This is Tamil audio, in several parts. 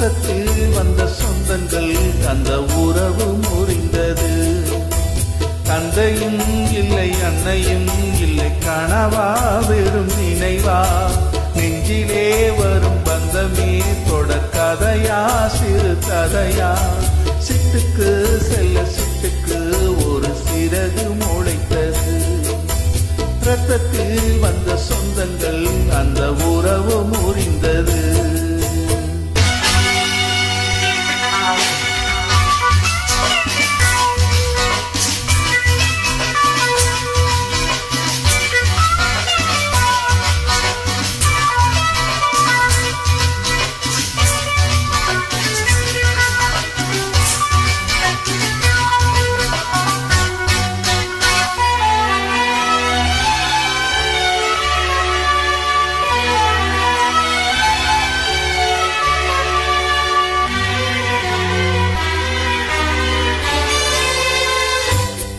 ரத்தத்தில் வந்த சொந்தங்கள் அந்த உறவு முறிந்தது. தந்தையும் இல்லை அன்னையும் இல்லை கனவா வெறும் நினைவா நெஞ்சிலே வரும் பந்தமே தொடர் கதையா சிறு கதையா சிட்டுக்கு செல்ல சிட்டுக்கு ஒரு சிறகு முளைத்தது. ரத்தத்தில் வந்த சொந்தங்கள் அந்த உறவு முறிந்தது.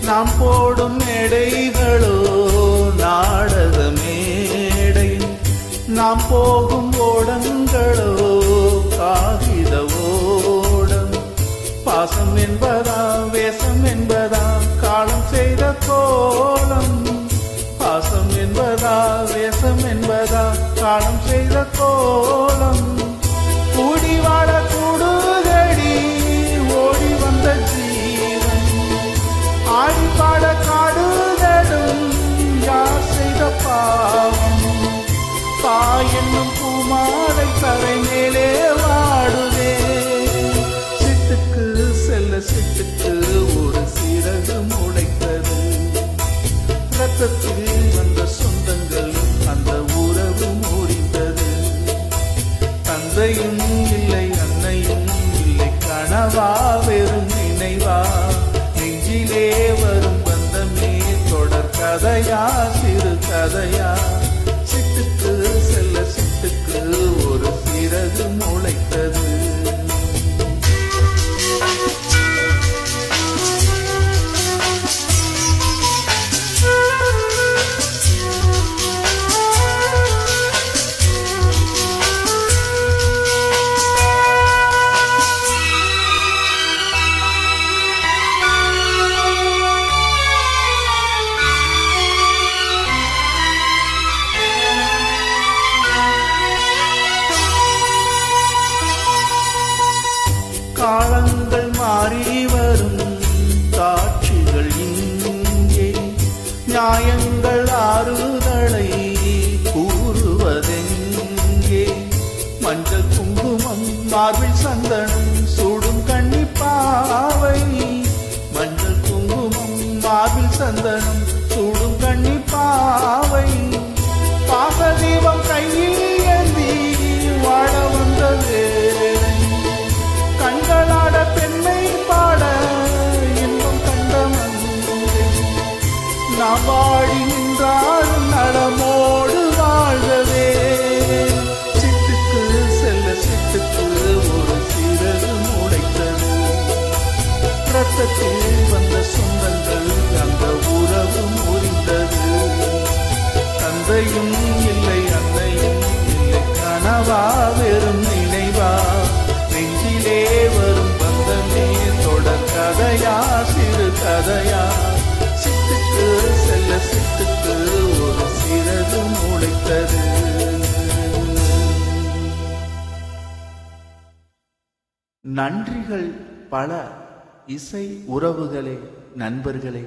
நாம் போடும் மேடைகளோ நாடக மேடை, நாம் போகும் ஓடங்களோ காகித ஓடம். பாசம் என்பதா வேஷம் என்பதா காலம் செய்த கோலம், பாசம் என்பதா வேஷம் என்பதா காலம் செய்த கோலம். கூடி வாழ கூடுதடி ஓடி வந்த ஜீவன், ஆடி பாட காடுதடும் யார் செய்த பாவம். தாய் என்னும் பூமாலை தரை மேலே வாடுதே. சிட்டுக்கு செல்ல சிட்டுக்கு ஒரு சிறகு முளைத்தது. ரத்தத்தில் வந்த சொந்தங்கள் அந்த உறவு முறிந்தது. தந்தையும் இல்லை அன்னையும் இல்லை கனவா வெறும் நினைவா நெஞ்சிலே வரும் பந்தமே தொடர் கதையா சிறு கதையா சிட்டுக்கு செல்ல சிட்டுக்கு ஒரு சிறகு முளைத்தது. காலங்கள் மாறி வரும் காட்சிகள் இங்கே, நியாயங்கள் ஆறுதலை கூறுவதெங்கே. மஞ்சள் குங்குமம் மார்பில் சந்தனம் சூடும் கன்னிப்பாவை, மஞ்சள் குங்குமம் மார்பில் சந்தனம் சூடும் கன்னிப்பாவை. பாசதீபம் கையில் ஏந்தி வாழ வந்த வேளை, கண்களாட பெண்ணை பாட இன்பம் கண்ட மங்கை. நாம் வாடி நின்றாலும் நலமோடு வாழ்கவே. சிட்டுக்கு செல்ல சிட்டுக்கு ஒரு சிறகு முளைத்தது. ரத்தத்தில் வந்த சொந்தங்கள் அந்த உறவு முறிந்தது. தந்தையும் இல்லை அன்னையும் இல்லை கனவா வெறும் நினைவா நெஞ்சிலே வரும் பந்தமே தொடர் கதையா சிறு கதையா சிட்டுக்கு செல்ல சிட்டுக்கு ஒரு சிறகு முளைத்தது. நன்றிகள் பல இசை உறவுகளே, நண்பர்களே.